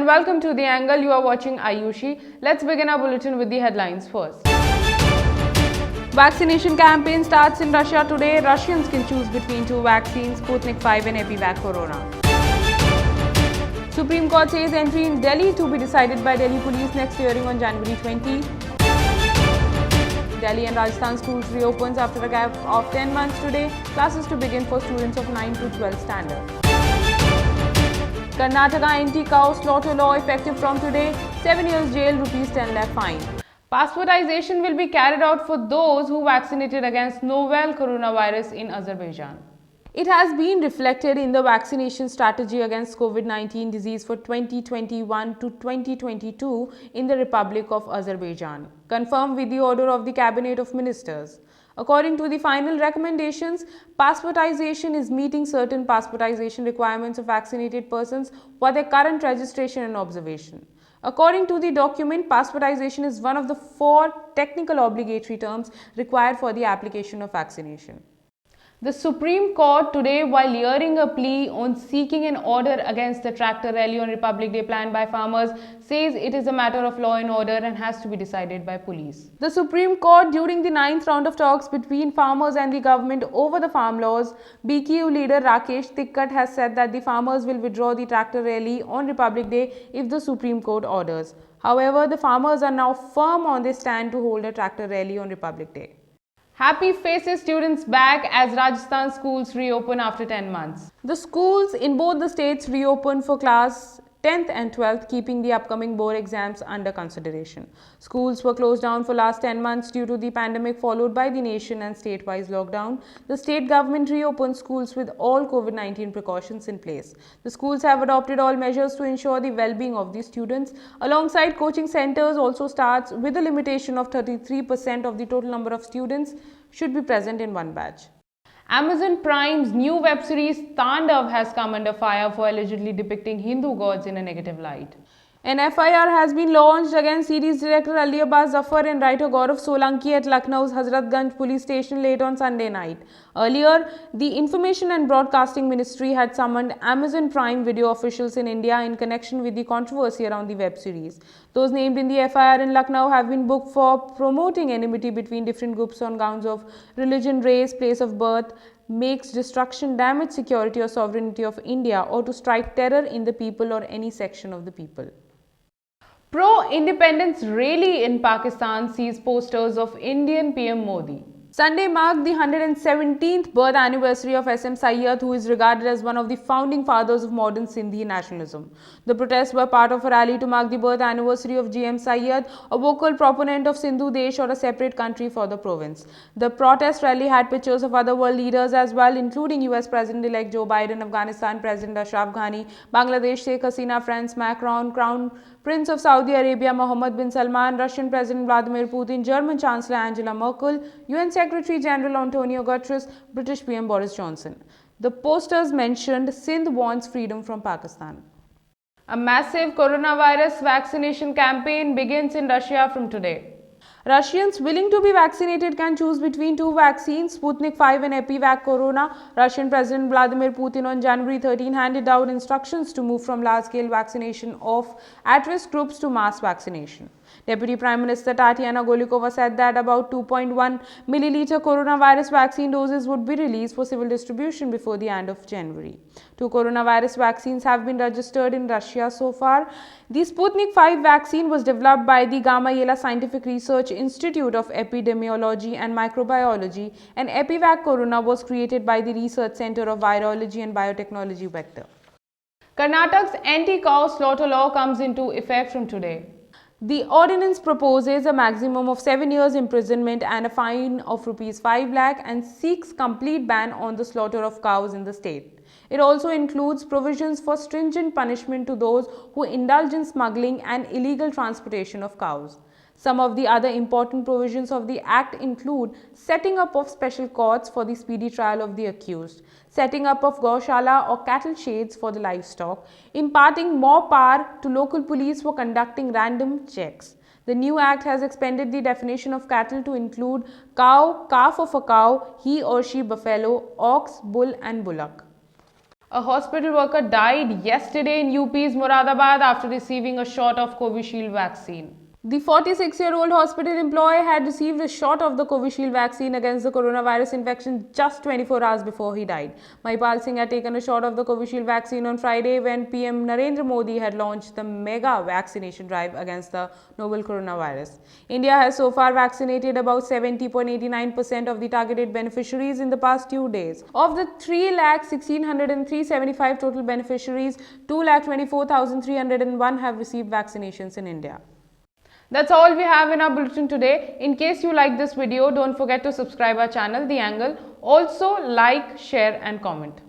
welcome to The Angle. You are watching Ayushi. Let's begin our bulletin with the headlines first. Vaccination campaign starts in Russia today. Russians can choose between two vaccines, Sputnik 5 and Epivac Corona. Supreme Court says entry in Delhi to be decided by Delhi police next hearing on January 20. Delhi and Rajasthan schools reopens after a gap of 10 months today. Classes to begin for students of 9 to 12 standard. Karnataka anti-cow slaughter law effective from today. 7 years jail, rupees 10 lakh fine. Passportization will be carried out for those who vaccinated against novel coronavirus in Azerbaijan. It has been reflected in the vaccination strategy against COVID-19 disease for 2021 to 2022 in the Republic of Azerbaijan, confirmed with the order of the Cabinet of Ministers. According to the final recommendations, passportization is meeting certain passportization requirements of vaccinated persons for their current registration and observation. According to the document, passportization is one of the 4 technical obligatory terms required for the application of vaccination. The Supreme Court today, while hearing a plea on seeking an order against the tractor rally on Republic Day planned by farmers, says it is a matter of law and order and has to be decided by police. The Supreme Court, during the 9th round of talks between farmers and the government over the farm laws, BKU leader Rakesh Tikkat has said that the farmers will withdraw the tractor rally on Republic Day if the Supreme Court orders. However, the farmers are now firm on their stand to hold a tractor rally on Republic Day. Happy faces students back as Rajasthan schools reopen after 10 months. The schools in both the states reopened for class 10th and 12th, keeping the upcoming board exams under consideration. Schools were closed down for last 10 months due to the pandemic, followed by the nation and state-wise lockdown. The state government reopened schools with all COVID-19 precautions in place. The schools have adopted all measures to ensure the well-being of the students. Alongside, coaching centers also starts with a limitation of 33% of the total number of students should be present in one batch. Amazon Prime's new web series Tandav has come under fire for allegedly depicting Hindu gods in a negative light. An FIR has been launched against series director Ali Abbas Zafar and writer Gaurav Solanki at Lucknow's Hazratganj police station late on Sunday night. Earlier, the Information and Broadcasting Ministry had summoned Amazon Prime Video officials in India in connection with the controversy around the web series. Those named in the FIR in Lucknow have been booked for promoting enmity between different groups on grounds of religion, race, place of birth, makes destruction, damage security or sovereignty of India, or to strike terror in the people or any section of the people. Pro-independence rally in Pakistan sees posters of Indian PM Modi. Sunday marked the 117th birth anniversary of SM Sayyad, who is regarded as one of the founding fathers of modern Sindhi nationalism. The protests were part of a rally to mark the birth anniversary of GM Sayyad, a vocal proponent of Sindhu Desh, or a separate country for the province. The protest rally had pictures of other world leaders as well, including US President-elect Joe Biden, Afghanistan President Ashraf Ghani, Bangladesh Sheikh Hasina, France Macron, Crown Prince of Saudi Arabia Mohammed bin Salman, Russian President Vladimir Putin, German Chancellor Angela Merkel, UN Secretary General Antonio Guterres, British PM Boris Johnson. The posters mentioned Sindh wants freedom from Pakistan. A massive coronavirus vaccination campaign begins in Russia from today. Russians willing to be vaccinated can choose between two vaccines, Sputnik 5 and Epivac Corona. Russian President Vladimir Putin on January 13 handed out instructions to move from large-scale vaccination of at-risk groups to mass vaccination. Deputy Prime Minister Tatiana Golikova said that about 2.1 milliliter coronavirus vaccine doses would be released for civil distribution before the end of January. 2 coronavirus vaccines have been registered in Russia so far. The Sputnik 5 vaccine was developed by the Gamaleya Scientific Research Institute of Epidemiology and Microbiology, and Epivac Corona was created by the Research Center of Virology and Biotechnology Vector. Karnataka's anti-cow slaughter law comes into effect from today. The ordinance proposes a maximum of 7 years imprisonment and a fine of rupees 5 lakh and seeks complete ban on the slaughter of cows in the state. It also includes provisions for stringent punishment to those who indulge in smuggling and illegal transportation of cows. Some of the other important provisions of the Act include setting up of special courts for the speedy trial of the accused, setting up of Gaushala or cattle sheds for the livestock, imparting more power to local police for conducting random checks. The new Act has expanded the definition of cattle to include cow, calf of a cow, he or she buffalo, ox, bull and bullock. A hospital worker died yesterday in UP's Moradabad after receiving a shot of Covishield vaccine. The 46-year-old hospital employee had received a shot of the Covishield vaccine against the coronavirus infection just 24 hours before he died. Mahipal Singh had taken a shot of the Covishield vaccine on Friday when PM Narendra Modi had launched the mega vaccination drive against the novel coronavirus. India has so far vaccinated about 70.89% of the targeted beneficiaries in the past 2 days. Of the 3,16,375 total beneficiaries, 2,24,301 have received vaccinations in India. That's all we have in our bulletin today. In case you like this video, don't forget to subscribe our channel, The Angle. Also like, share and comment.